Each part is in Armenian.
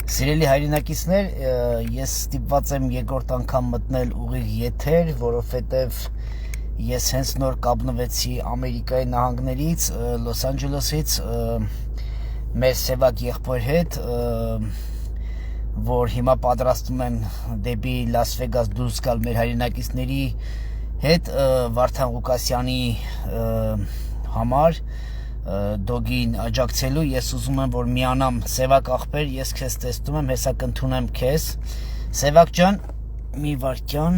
Սիրելի հայրենակիցներ, ես ստիպված եմ երկրորդ անգամ մտնել ուղիղ եթեր, որովհետև ես հենց նոր կապնվեցի Ամերիկայի նահանգներից, Լոս Անջելեսից, մեր սևակ եղբոր հետ, որ հիմա պատրաստում եմ դեպի Լաս Վեգաս դուրս գալ մեր հայրենակիցների հետ Վարդան Ղուկասյանի համար դոգին աջակցելու, ես ուզում եմ, որ միանամ Սևակ ախպեր, ես քեզ տեսնում եմ, հեսա կընդունեմ քեզ, Սևակ ջան, մի վարքյան,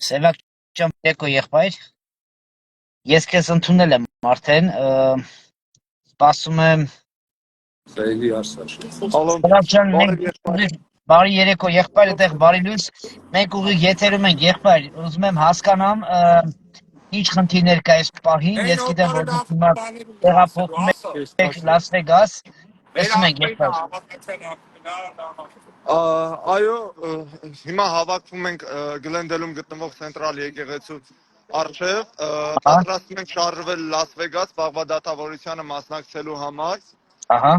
Սևակ ջան, եկո եղբայր, ես քեզ ընդունել եմ արդեն, սպասում եմ, Սայլի արսաշ։ Սևակ ջան, մենք բարի երեկո եղբայր, այդեղ բարի լույս, մենք ուղիղ եթերում ենք եղբայր, ուզում եմ հասկանամ, ինչ խնդիրներ կա այս պահին, ես գիտեմ, որ դուք հիմա տեղափոխվում եք Լաս Վեգաս, տեսնում ենք եղբայր։ Այո, հիմա հավաքվում ենք Գլենդելում գտնվող ցենտրալ եկեղեցու առջև, պատրաստվում ենք շարժվել Լաս Վեգաս վաղվա դատավորությանը մասնակցելու համար։ Ահա։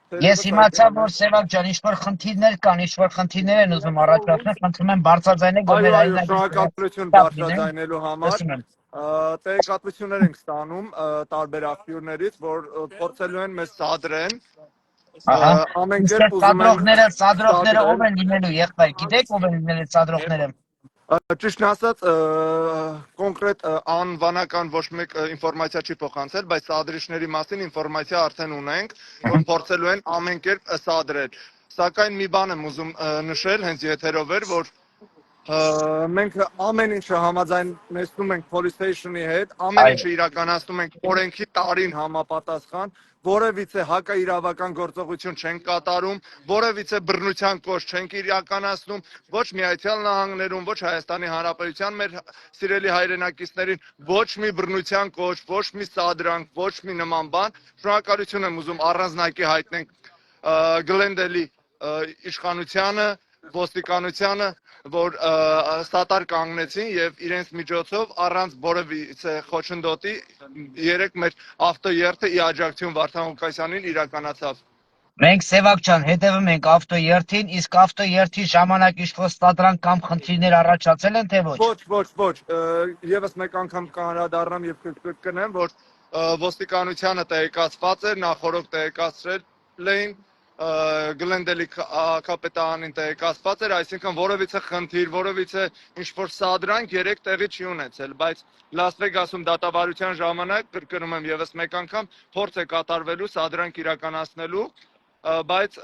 Ես իմացա, որ Սևակ ջան, ինչ-որ խնդիրներ կան, ինչ-որ խնդիրներ են ուզում առաջացնել, խնդրում եմ բարձրաձայնեք, որ մեր Այո, շնորհակալություն բարձրաձայնելու համար։ Տեղեկատվություններ ենք ստանում տարբեր աղբյուրներից, որ փորձելու են մեզ սադրեն։ Ամեն կերպ ուզում են սադրողները ով են լինելու, եղբայր, գիտեք ով են լինելու սադրողները։ Ճիշտն ասած, կոնկրետ անվանական ոչ մեկ ինֆորմացիա չի փոխանցել, բայց սադրիչների մասին ինֆորմացիա արդեն ունենք, որ փորձելու են ամեն կերպ սադրել։ Սակայն մի բան եմ ուզում նշել, հենց եթերով էր, որ մենք ամեն ինչը համաձայնեցնում ենք police station-ի հետ, ամեն ինչը իրականացնում ենք օրենքի տարին համապատասխան, որևիցե հակաիրավական գործողություն չենք կատարում, որևիցե բռնության կոչ չենք իրականացնում, ոչ Միացյալ Նահանգներում, ոչ Հայաստանի Հանրապետության մեր սիրելի հայրենակիցներին, ոչ մի բռնության կոչ, ոչ մի սադրանք, ոչ մի նման բան։ Շնորհակալություն եմ ուզում առանձնակի հայտնենք Գլենդելի իշխանությանը, ոստիկանությանը, որ սատար կանգնեցին եւ իրենց միջոցով առանց որևիցե խոչընդոտի երեք մեր ավտոերթը ի աջակցություն Վարդան Ղուկասյանին իրականացավ։ Մենք Սևակ ջան հետևում ենք ավտոերթին, իսկ ավտոերթի ժամանակ ինչ-որ սադրանք կամ խնդիրներ առաջացել են թե ոչ։ Ոչ, եւս մեկ անգամ կանդրադառնամ եւ կկրկնեմ, որ ոստիկանությանը տեղեկացված էր, նախորդ տեղեկացրել էին Գլենդելի կապիտանին տեղեկացված էր, այսինքն որևիցե խնդիր, որևիցե ինչ-որ սադրանք երեք տեղի չի ունեցել, բայց Լաս Վեգասում դատավարության ժամանակ, կրկնում եմ եւս մեկ անգամ, փորձ է կատարվելու սադրանք իրականացնելու, բայց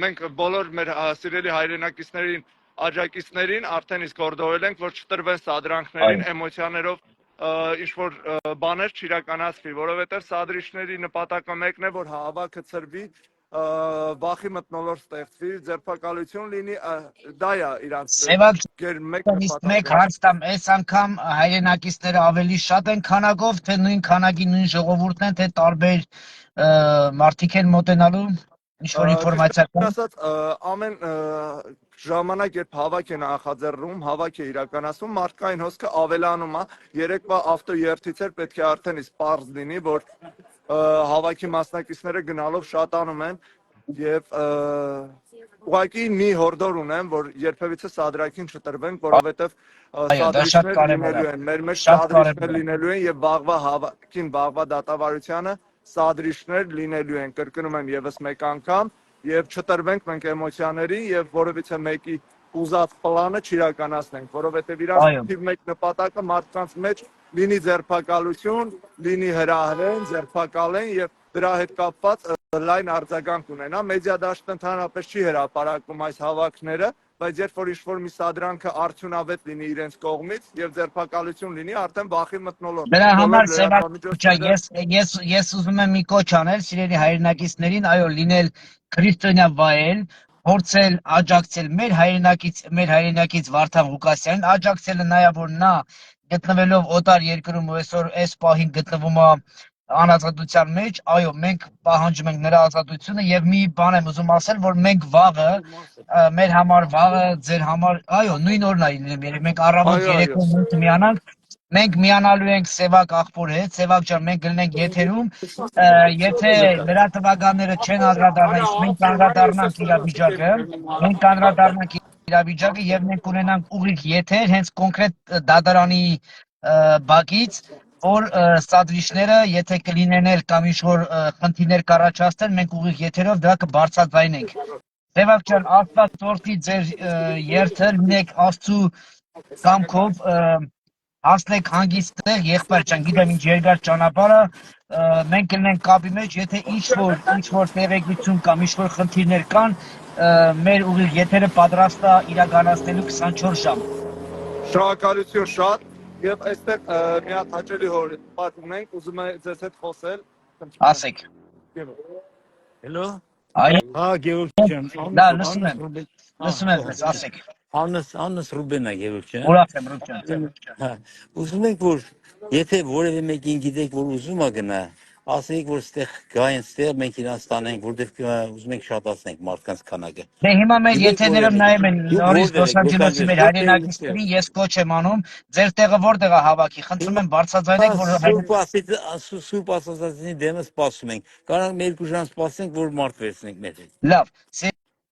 մենք բոլոր մեր սիրելի հայրենակիցներին, աջակիցներին արդեն իսկ հորդորել ենք, որ չտրվեն սադրանքներին, էմոցիաներով ինչ-որ բաներ չիրականացվի, որովհետեւ սադրիչների նպատակը մեկն է, որ հավաքը ծրվի, վախի մթնոլորտ ստեղծվի, ձերբակալություն լինի, դա է իրանց մեկ հարց տամ, այս անգամ հայրենակիցները ավելի շատ են քանակով, թե նույն քանակի նույն ժողովուրդն են, թե տարբեր մարդիկ են մոտենալու, ինչ-որ ինֆորմացիա կա։ Ասած ամեն ժամանակ երբ հավաք է նախաձեռնում, հավաք է իրականացվում, մարդկային հոսքը ավելանում է, երեկվա ավտոերթից էր պետք է արդեն իսկ պարզ լինի, որ հավաքի մասնակիցները գնալով շատանում են եւ ուղղակի մի հորդոր ունեմ, որ երբևիցե սադրակին չտրվենք, որովհետեւ սադրիչներ լինելու են, մեր մեջ սադրիչներ լինելու են եւ վաղվա հավաքին, վաղվա դատավարությանը սադրիչներ լինելու են, կրկնում եմ եւս մեկ անգամ, եւ չտրվենք մենք էմոցիաներին եւ որևիցե մեկի ուզած պլանը չիրականացնենք, որովհետեւ իրանց թիվ մեկ նպատակը մարդկանց մեջ լինի ձերբակալություն, լինի հրահրեն, ձերբակալեն եւ դրա հետ կապված լայն արձագանք ունենա։ Մեդիա դաշտը ընդհանրապես չի հրապարակում այս հավաքները, բայց երբ որ ինչ-որ մի սադրանքը արդյունավետ լինի իրենց կողմից եւ ձերբակալություն լինի, արդեն վախի մթնոլորտ։ Դրա համար ես ուզում եմ մի կոչ անել սիրելի հայրենակիցներին, այո, լինել քրիստոնյա վայել, փորձել աջակցել մեր հայրենակից Վարդան Ղուկասյանին, աջակցելը նաեւ որ նա գտնվելով օտար երկրում ու այսօր այս պահին գտնվում է անազատության մեջ, այո, մենք պահանջում ենք նրա ազատությունը եւ մի բան եմ ուզում ասել, որ մենք վաղը մեր համար վաղը, ձեր համար, այո, նույն օրն է լինելու, մենք առավոտ 3 օր միանանք, Մենք միանալու ենք Սևակ աղբոր հետ, Սևակ ջան, մենք գտնենք եթերում, եթե լրատվականները չեն անդրադառնա, իսկ մենք անդրադառնանք իրավիճակը, մենք անդրադառնանք իրավիճակը եւ մենք ունենանք ուղիղ եթեր, հենց կոնկրետ դատարանի բակից, որ սադրիչները, եթե կլինեն էլ կամ ինչ-որ խնդիրներ կառաջացնեն, մենք ուղիղ եթերով դրա կբարձրացնենք։ Սևակ ջան, Աստված օրհնի ձեր երթը, լինեք Աստծու կամքով հասնեք հանգիստ տեղ, եղբայր ջան, գիտեմ ինչ երկար ճանապարհը, մենք կլինենք կապի մեջ, եթե ինչ-որ տեղեկություն կամ ինչ-որ խնդիրներ կան, մեր ուղիղ եթերը պատրաստ է իրականացնելու 24 ժամ։ Շնորհակալություն շատ եւ այստեղ մի հատ հաճելի հոտ ունենք, ուզում եմ ձեզ հետ խոսել։ Ասեք։ Hello. Այո, Ha Georgian. դա լսում եմ ձեզ, ասեք։ Աննս Ռուբենա Georgian. Ուրախ եմ, Ռուբ ջան։ Հա, ուզում եք որ եթե որևէ մեկին գիտեք որ ուզում է գնա, ասեք որ ստեղ գային ստեղ մենք իրանց տանենք, որտեղ ուզում ենք շատացնենք մարդկանց քանակը։ Դե հիմա մեր Գիտեք եթերներով որևէ նայում են դուք նորից որտեղ Լոս եք, Անջելեսի մեր որտեղ հայրենակիցներին, ես կոչ եմ անում, ձեր տեղը որտեղ է հավաքի, խնդրում եմ բարձրաձայնեք, որ Սուրբ ասացածի դեմը սպասում ենք։ Կարող մեր կուժան սպասենք որ մարդ վերցնենք մեր հետ։ լավ,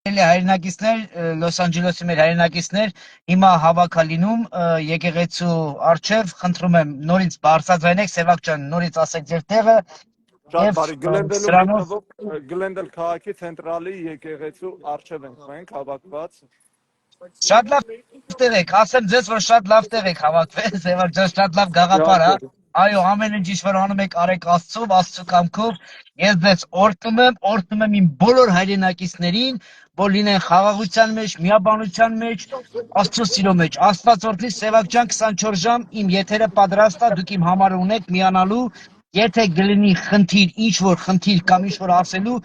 սիրելի հայրենակիցներ, Լոս Անջելեսի մեր հայրենակիցներ, հիմա հավաք է լինում եկեղեցու առջև, խնդրում եմ նորից բարձրաձայնեք, Սևակ ջան, նորից ասեք ձեր տեղը Շատ եւ բարի, Գլենդելում սրանով գտնվող Գլենդել քաղաքի ցենտրալի եկեղեցու առջև ենք հավաքված։ շատ լավ տեղ եք, ասեմ ձեզ, որ շատ լավ տեղ եք հավաքվել, Սևակ ջան, շատ լավ գաղափար է։ Այո, ամեն ինչ ինչ-որ անում եք, արեք Աստծով, Աստծու կամքով։ Ես ձեզ օրհնում եմ իմ բոլոր հայրենակիցներին, որ լինեն խաղաղության մեջ, միաբանության մեջ, Աստծո սիրո մեջ։ Աստված օրհնի, Սևակ ջան, 24 ժամ իմ եթերը պատրաստ է, դուք իմ համարը ունեք միանալու։ Եթե գլինի խնդիր, ինչ-որ խնդիր կամ ինչ-որ ասելու,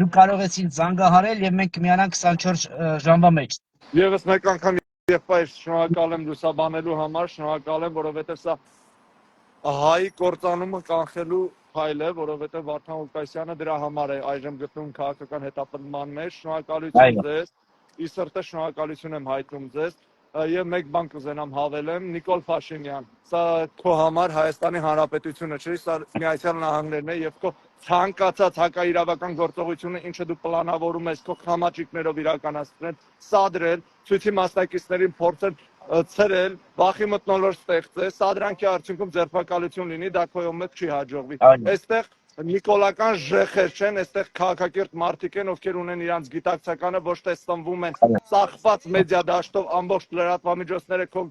դուք կարող եք ինձ զանգահարել եւ մենք կմիանանք 24 ժամվա մեջ։ Եվս մեկ անգամ եղբայր շնորհակալ եմ լուսաբանելու համար, շնորհակալ եմ, որովհետև սա հայի կործանումը կանխելու փայլ է, որովհետև Վարդան Ղուկասյանը դրա համար է այժմ գտնվում քաղաքական հետապնդման մեջ։ Շնորհակալություն ձեզ։ Ի սրտե շնորհակալություն եմ հայտնում ձեզ։ Եվ մեկ բան կուզենամ հավելեմ, Նիկոլ Փաշինյան, սա քո համար Հայաստանի Հանրապետությունը չէ, սա Միացյալ Նահանգներն է եւ քո ցանկացած հակաիրավական գործողությունը, ինչը դու պլանավորում ես քո խամաճիկներով իրականացնել, սադրել, ցույցի մասնակիցներին փորձել ցրել, վախի մթնոլորտ ստեղծել, սադրանքի արդյունքում ձերբակալություն լինի, դա քոյով մեծ չի հաջողվի։ Այստեղ նիկոլական ժեխեր չեն, այստեղ քաղաքակիրթ մարդիկ են, ովքեր ունեն իրանց գիտակցականը, ոչ թե ստմվում են ծախված մեդիա դաշտով, ամբողջ լրատվամիջոցները քո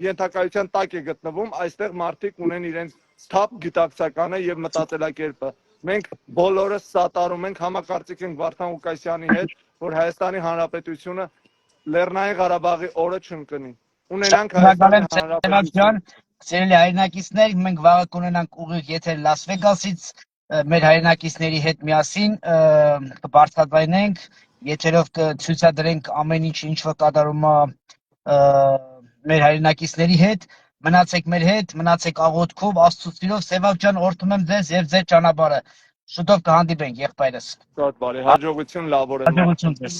ենթակայության տակ է գտնվում, այստեղ մարդիկ ունեն իրենց սթափ գիտակցականը եւ մտածելակերպը։ Մենք բոլորս սատարում ենք, համակարծիք ենք Վարդան Ղուկասյանի հետ, որ Հայաստանի Հանրապետությունը Լեռնային Ղարաբաղի օրը չընկնի։ Ունենանք Հայաստանի Հանրապետություն։ Սիրելի հայրենակիցներ, մենք վաղը կունենանք ուղիղ եթեր Լաս Վեգասից մեր հայրենակիցների հետ միասին կբարձրացնենք, եթերով կցուցադրենք ամեն ինչ որ կատարում է մեր հայրենակիցների հետ, մնացեք մեր հետ, մնացեք աղոթքով, Աստծո սիրով, Սևակ ջան, օրհնում եմ ձեզ եւ ձեր ճանապարհը։ Շուտով կհանդիպենք եղբայրս։ Շատ բարի, հաջողություն, լավ օրեր։ Հաջողություն ձեզ։